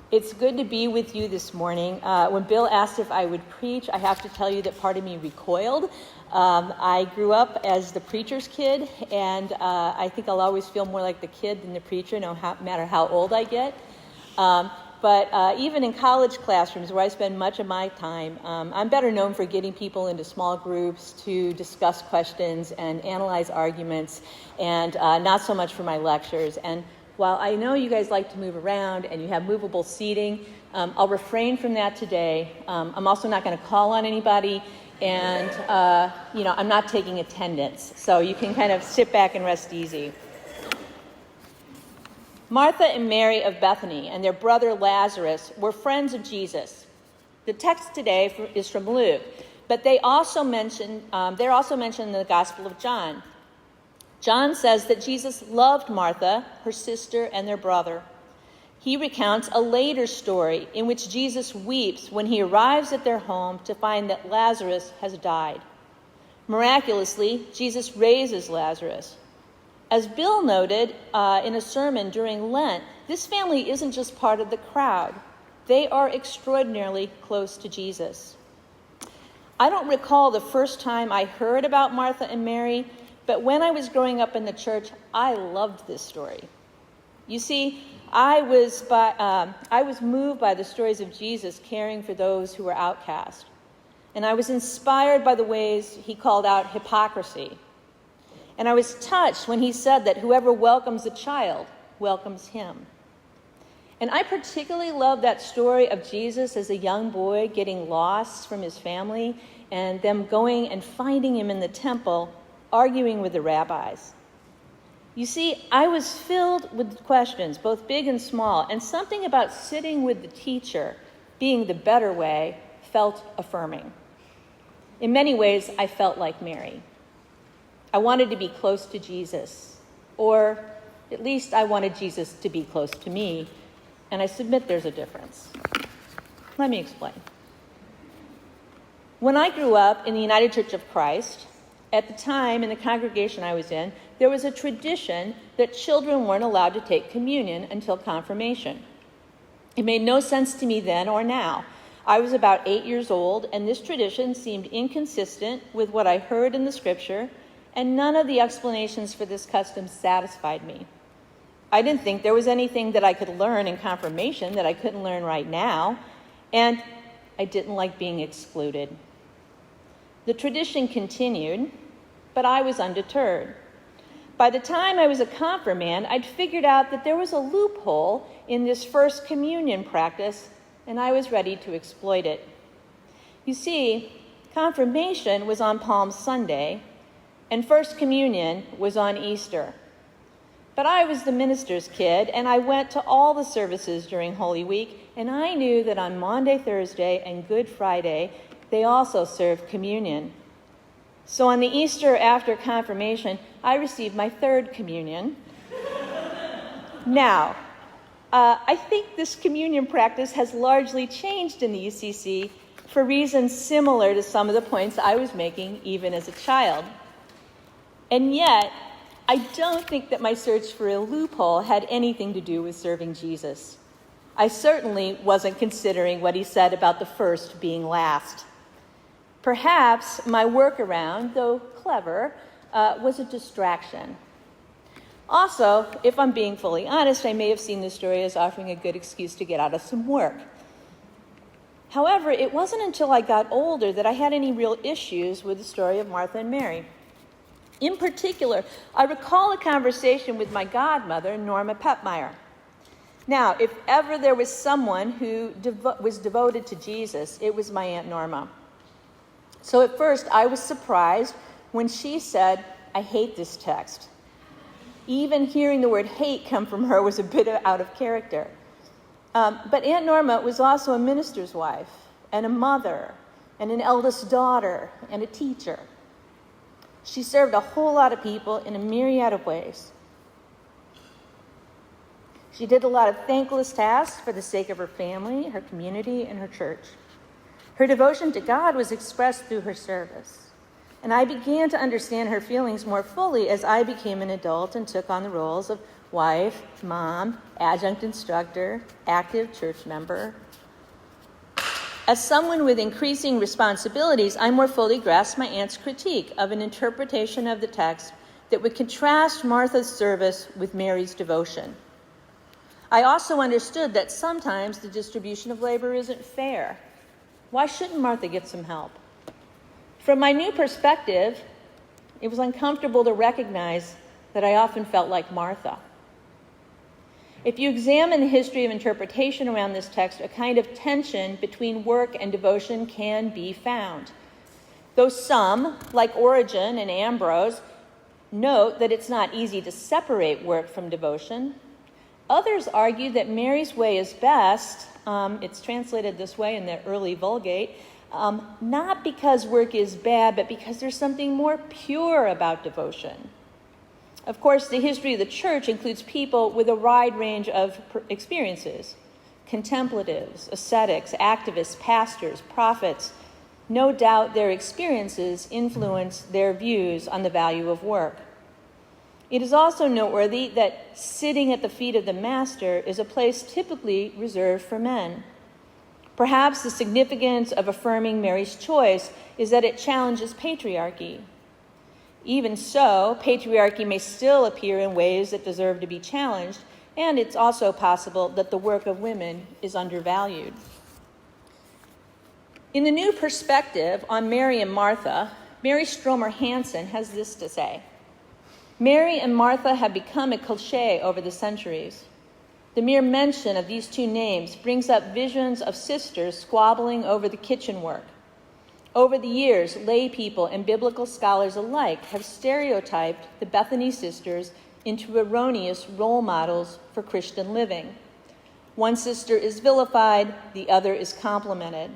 It's good to be with you this morning. When Bill asked if I would preach, I have to tell you that part of me recoiled. I grew up as the preacher's kid, and I think I'll always feel more like the kid than the preacher, no matter how old I get. But even in college classrooms, where I spend much of my time, I'm better known for getting people into small groups to discuss questions and analyze arguments, and not so much for my lectures. And while I know you guys like to move around and you have movable seating, I'll refrain from that today. I'm also not going to call on anybody, and I'm not taking attendance, so you can kind of sit back and rest easy. Martha and Mary of Bethany and their brother Lazarus were friends of Jesus. The text today is from Luke, but they're also mentioned in the Gospel of John. John says that Jesus loved Martha, her sister, and their brother. He recounts a later story in which Jesus weeps when he arrives at their home to find that Lazarus has died. Miraculously, Jesus raises Lazarus. As Bill noted in a sermon during Lent, this family isn't just part of the crowd. They are extraordinarily close to Jesus. I don't recall the first time I heard about Martha and Mary, but when I was growing up in the church, I loved this story. You see, I was moved by the stories of Jesus caring for those who were outcast. And I was inspired by the ways he called out hypocrisy. And I was touched when he said that whoever welcomes a child welcomes him. And I particularly love that story of Jesus as a young boy getting lost from his family and them going and finding him in the temple, arguing with the rabbis. You see, I was filled with questions, both big and small, and something about sitting with the teacher, being the better way, felt affirming. In many ways, I felt like Mary. I wanted to be close to Jesus, or at least I wanted Jesus to be close to me, and I submit there's a difference. Let me explain. When I grew up in the United Church of Christ, at the time in the congregation I was in, there was a tradition that children weren't allowed to take communion until confirmation. It made no sense to me then or now. I was about 8 years old, and this tradition seemed inconsistent with what I heard in the scripture, and none of the explanations for this custom satisfied me. I didn't think there was anything that I could learn in confirmation that I couldn't learn right now, and I didn't like being excluded. The tradition continued, but I was undeterred. By the time I was a confirmand, I'd figured out that there was a loophole in this first communion practice, and I was ready to exploit it. You see, confirmation was on Palm Sunday, and First Communion was on Easter. But I was the minister's kid, and I went to all the services during Holy Week, and I knew that on Maundy, Thursday, and Good Friday, they also served communion. So on the Easter after confirmation, I received my third communion. Now, I think this communion practice has largely changed in the UCC for reasons similar to some of the points I was making even as a child. And yet, I don't think that my search for a loophole had anything to do with serving Jesus. I certainly wasn't considering what he said about the first being last. Perhaps my workaround, though clever, was a distraction. Also, if I'm being fully honest, I may have seen this story as offering a good excuse to get out of some work. However, it wasn't until I got older that I had any real issues with the story of Martha and Mary. In particular, I recall a conversation with my godmother, Norma Pepmeyer. Now, if ever there was someone who was devoted to Jesus, it was my Aunt Norma. So at first, I was surprised when she said, "I hate this text." Even hearing the word hate come from her was a bit out of character. But Aunt Norma was also a minister's wife, and a mother, and an eldest daughter, and a teacher. She served a whole lot of people in a myriad of ways. She did a lot of thankless tasks for the sake of her family, her community, and her church. Her devotion to God was expressed through her service. And I began to understand her feelings more fully as I became an adult and took on the roles of wife, mom, adjunct instructor, active church member. As someone with increasing responsibilities, I more fully grasped my aunt's critique of an interpretation of the text that would contrast Martha's service with Mary's devotion. I also understood that sometimes the distribution of labor isn't fair. Why shouldn't Martha get some help? From my new perspective, it was uncomfortable to recognize that I often felt like Martha. If you examine the history of interpretation around this text, a kind of tension between work and devotion can be found. Though some, like Origen and Ambrose, note that it's not easy to separate work from devotion, others argue that Mary's way is best. It's translated this way in the early Vulgate, not because work is bad, but because there's something more pure about devotion. Of course, the history of the church includes people with a wide range of experiences: contemplatives, ascetics, activists, pastors, prophets. No doubt their experiences influence their views on the value of work. It is also noteworthy that sitting at the feet of the Master is a place typically reserved for men. Perhaps the significance of affirming Mary's choice is that it challenges patriarchy. Even so, patriarchy may still appear in ways that deserve to be challenged, and it's also possible that the work of women is undervalued. In the new perspective on Mary and Martha, Mary Stromer Hansen has this to say: Mary and Martha have become a cliché over the centuries. The mere mention of these two names brings up visions of sisters squabbling over the kitchen work. Over the years, lay people and biblical scholars alike have stereotyped the Bethany sisters into erroneous role models for Christian living. One sister is vilified, the other is complimented.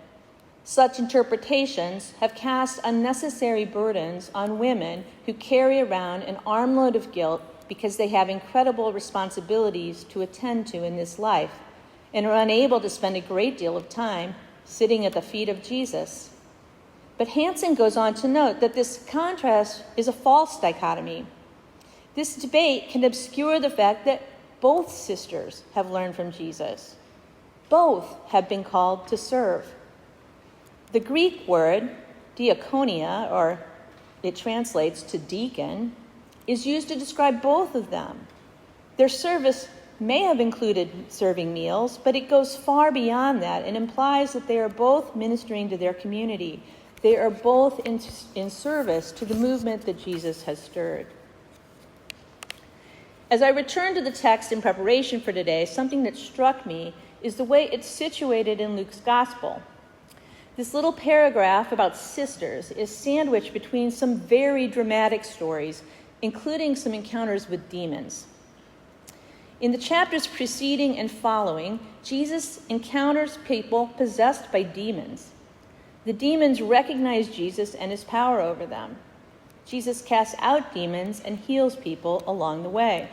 Such interpretations have cast unnecessary burdens on women who carry around an armload of guilt because they have incredible responsibilities to attend to in this life and are unable to spend a great deal of time sitting at the feet of Jesus. But Hansen goes on to note that this contrast is a false dichotomy. This debate can obscure the fact that both sisters have learned from Jesus. Both have been called to serve. The Greek word, diakonia, or it translates to deacon, is used to describe both of them. Their service may have included serving meals, but it goes far beyond that and implies that they are both ministering to their community. They are both in service to the movement that Jesus has stirred. As I returned to the text in preparation for today, something that struck me is the way it's situated in Luke's gospel. This little paragraph about sisters is sandwiched between some very dramatic stories, including some encounters with demons. In the chapters preceding and following, Jesus encounters people possessed by demons. The demons recognize Jesus and his power over them. Jesus casts out demons and heals people along the way.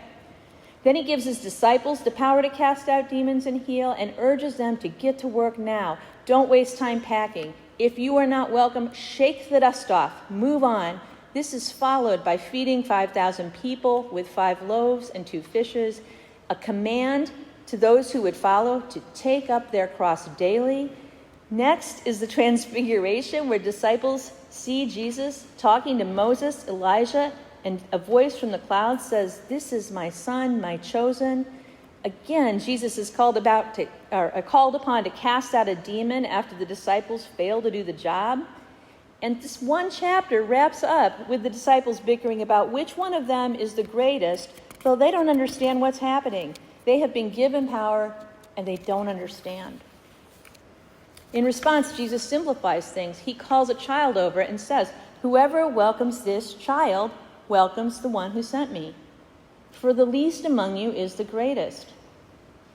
Then he gives his disciples the power to cast out demons and heal and urges them to get to work now. Don't waste time packing. If you are not welcome, shake the dust off. Move on. This is followed by feeding 5,000 people with 5 loaves and 2 fishes, a command to those who would follow to take up their cross daily. Next is the transfiguration, where disciples see Jesus talking to Moses, Elijah, and a voice from the cloud says, "This is my son, my chosen." Again, Jesus is called upon to cast out a demon after the disciples fail to do the job. And this one chapter wraps up with the disciples bickering about which one of them is the greatest, though they don't understand what's happening. They have been given power, and they don't understand. In response, Jesus simplifies things. He calls a child over and says, "Whoever welcomes this child welcomes the one who sent me. For the least among you is the greatest."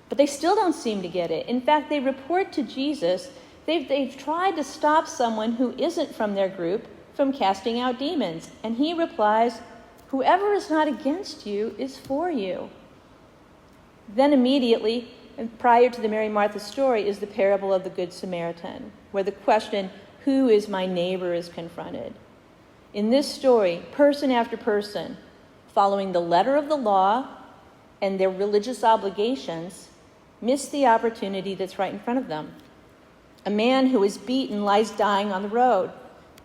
But they still don't seem to get it. In fact, they report to Jesus they've tried to stop someone who isn't from their group from casting out demons. And he replies, "Whoever is not against you is for you." Then immediately, and prior to the Mary Martha story, is the parable of the Good Samaritan, where the question, "Who is my neighbor?" is confronted. In this story, person after person, following the letter of the law and their religious obligations miss the opportunity that's right in front of them. A man who is beaten lies dying on the road,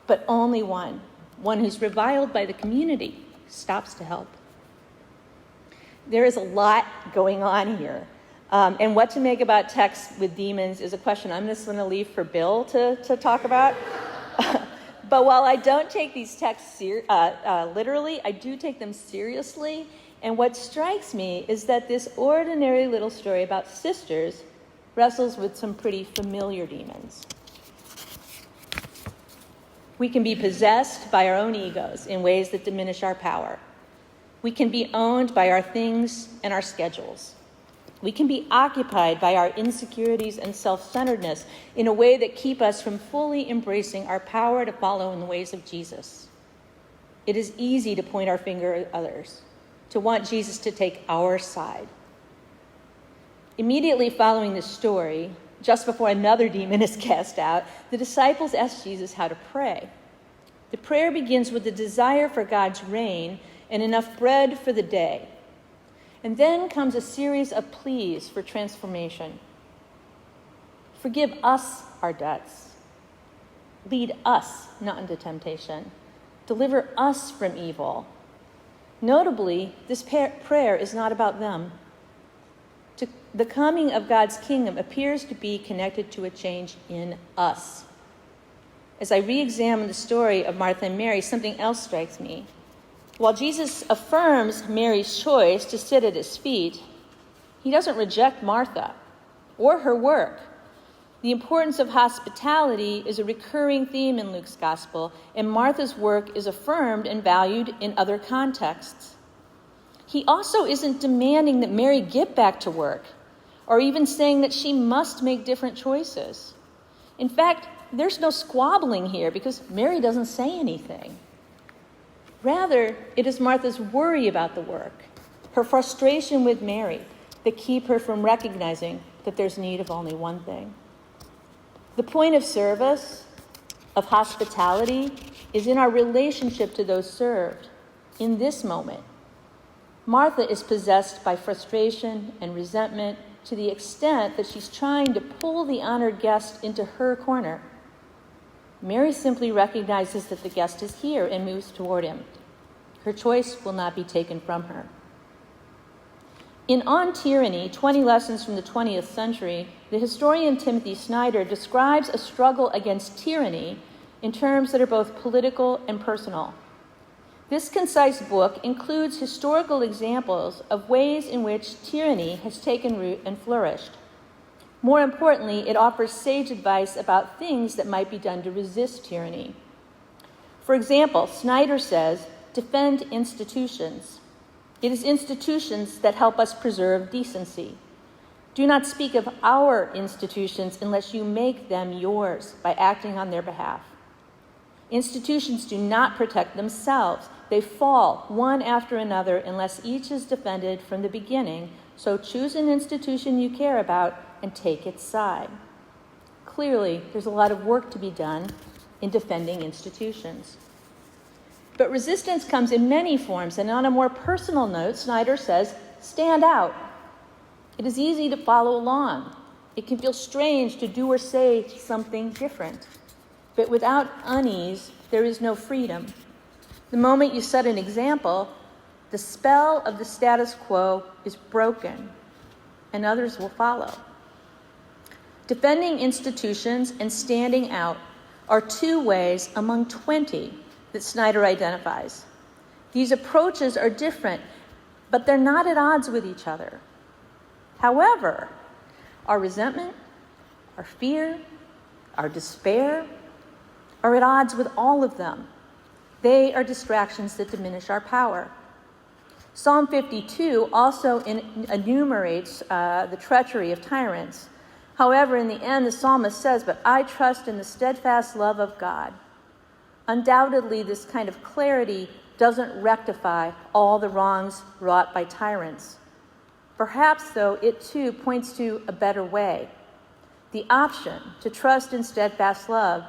but only one who's reviled by the community, stops to help. There is a lot going on here. And what to make about texts with demons is a question I'm just going to leave for Bill to talk about. But while I don't take these texts literally, I do take them seriously. And what strikes me is that this ordinary little story about sisters wrestles with some pretty familiar demons. We can be possessed by our own egos in ways that diminish our power. We can be owned by our things and our schedules. We can be occupied by our insecurities and self-centeredness in a way that keep us from fully embracing our power to follow in the ways of Jesus. It is easy to point our finger at others, to want Jesus to take our side. Immediately following this story, just before another demon is cast out, the disciples ask Jesus how to pray. The prayer begins with the desire for God's reign and enough bread for the day. And then comes a series of pleas for transformation. Forgive us our debts. Lead us not into temptation. Deliver us from evil. Notably, this prayer is not about them. The coming of God's kingdom appears to be connected to a change in us. As I re-examine the story of Martha and Mary, something else strikes me. While Jesus affirms Mary's choice to sit at his feet, he doesn't reject Martha or her work. The importance of hospitality is a recurring theme in Luke's gospel, and Martha's work is affirmed and valued in other contexts. He also isn't demanding that Mary get back to work, or even saying that she must make different choices. In fact, there's no squabbling here because Mary doesn't say anything. Rather, it is Martha's worry about the work, her frustration with Mary, that keep her from recognizing that there's need of only one thing. The point of service, of hospitality, is in our relationship to those served, in this moment. Martha is possessed by frustration and resentment to the extent that she's trying to pull the honored guest into her corner. Mary simply recognizes that the guest is here and moves toward him. Her choice will not be taken from her. In On Tyranny, 20 Lessons from the 20th Century, the historian Timothy Snyder describes a struggle against tyranny in terms that are both political and personal. This concise book includes historical examples of ways in which tyranny has taken root and flourished. More importantly, it offers sage advice about things that might be done to resist tyranny. For example, Snyder says, defend institutions. It is institutions that help us preserve decency. Do not speak of our institutions unless you make them yours by acting on their behalf. Institutions do not protect themselves. They fall one after another unless each is defended from the beginning. So choose an institution you care about and take its side. Clearly, there's a lot of work to be done in defending institutions. But resistance comes in many forms, and on a more personal note, Snyder says, stand out. It is easy to follow along. It can feel strange to do or say something different. But without unease, there is no freedom. The moment you set an example, the spell of the status quo is broken, and others will follow. Defending institutions and standing out are two ways among 20 that Snyder identifies. These approaches are different, but they're not at odds with each other. However, our resentment, our fear, our despair are at odds with all of them. They are distractions that diminish our power. Psalm 52 also enumerates the treachery of tyrants. However, in the end, the psalmist says, but I trust in the steadfast love of God. Undoubtedly, this kind of clarity doesn't rectify all the wrongs wrought by tyrants. Perhaps, though, it too points to a better way. The option to trust in steadfast love,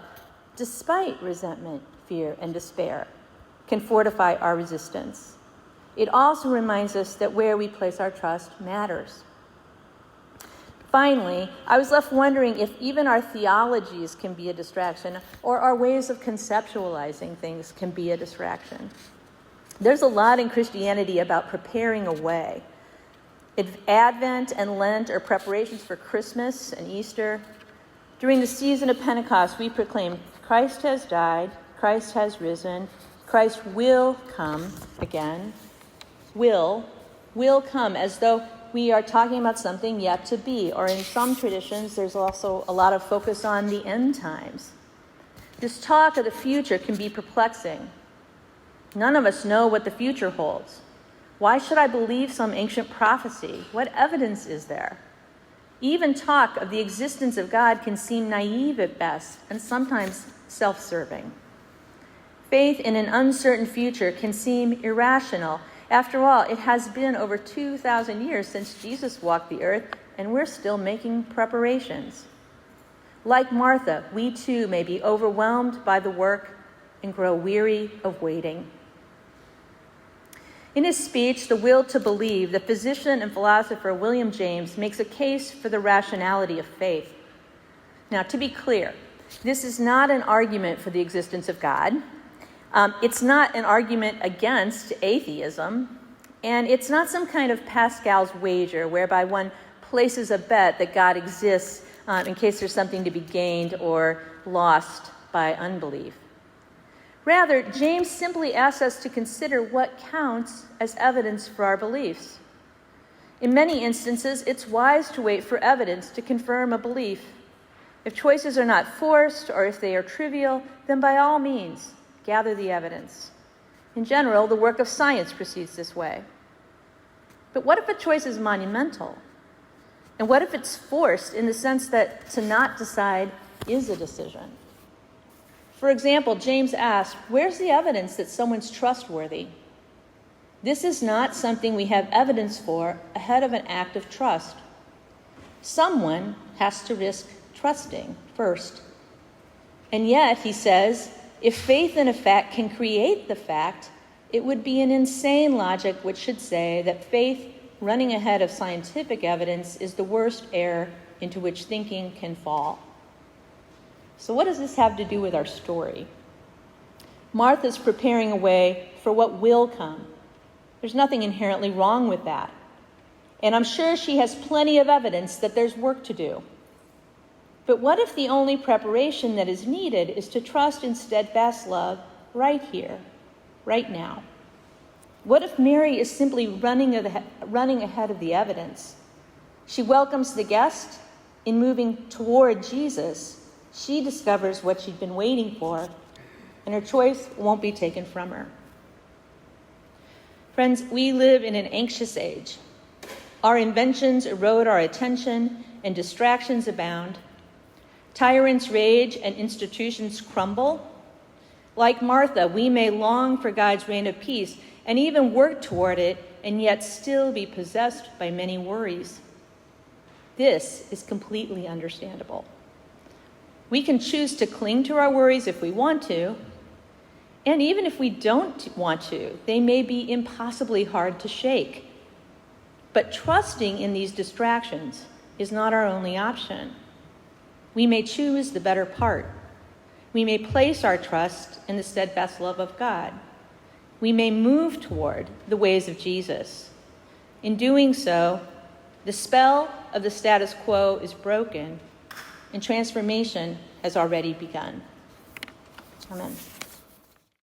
despite resentment, fear, and despair, can fortify our resistance. it also reminds us that where we place our trust matters. Finally, I was left wondering if even our theologies can be a distraction, or our ways of conceptualizing things can be a distraction. There's a lot in Christianity about preparing a way. Advent and Lent are preparations for Christmas and Easter. During the season of Pentecost, we proclaim Christ has died, Christ has risen, Christ will come again. Will come, as though we are talking about something yet to be, or in some traditions, there's also a lot of focus on the end times. This talk of the future can be perplexing. None of us know what the future holds. Why should I believe some ancient prophecy? What evidence is there? Even talk of the existence of God can seem naive at best, and sometimes self-serving. Faith in an uncertain future can seem irrational. After all, it has been over 2,000 years since Jesus walked the earth, and we're still making preparations. Like Martha, we too may be overwhelmed by the work and grow weary of waiting. In his speech, The Will to Believe, the physician and philosopher William James makes a case for the rationality of faith. Now, to be clear, this is not an argument for the existence of God. It's not an argument against atheism, and it's not some kind of Pascal's wager whereby one places a bet that God exists in case there's something to be gained or lost by unbelief. Rather, James simply asks us to consider what counts as evidence for our beliefs. In many instances, it's wise to wait for evidence to confirm a belief. If choices are not forced or if they are trivial, then by all means, gather the evidence. In general, the work of science proceeds this way. But what if a choice is monumental? And what if it's forced in the sense that to not decide is a decision? For example, James asks, where's the evidence that someone's trustworthy? This is not something we have evidence for ahead of an act of trust. Someone has to risk trusting first. And yet, he says, if faith in a fact can create the fact, it would be an insane logic which should say that faith running ahead of scientific evidence is the worst error into which thinking can fall. So what does this have to do with our story? Martha's preparing a way for what will come. There's nothing inherently wrong with that. And I'm sure she has plenty of evidence that there's work to do. But what if the only preparation that is needed is to trust in steadfast love right here, right now? What if Mary is simply running ahead of the evidence? She welcomes the guest. In moving toward Jesus, she discovers what she'd been waiting for, and her choice won't be taken from her. Friends, we live in an anxious age. Our inventions erode our attention, and distractions abound. Tyrants rage, and institutions crumble. Like Martha, we may long for God's reign of peace, and even work toward it, and yet still be possessed by many worries. This is completely understandable. We can choose to cling to our worries if we want to, and even if we don't want to, they may be impossibly hard to shake. But trusting in these distractions is not our only option. We may choose the better part. We may place our trust in the steadfast love of God. We may move toward the ways of Jesus. In doing so, the spell of the status quo is broken, and transformation has already begun. Amen.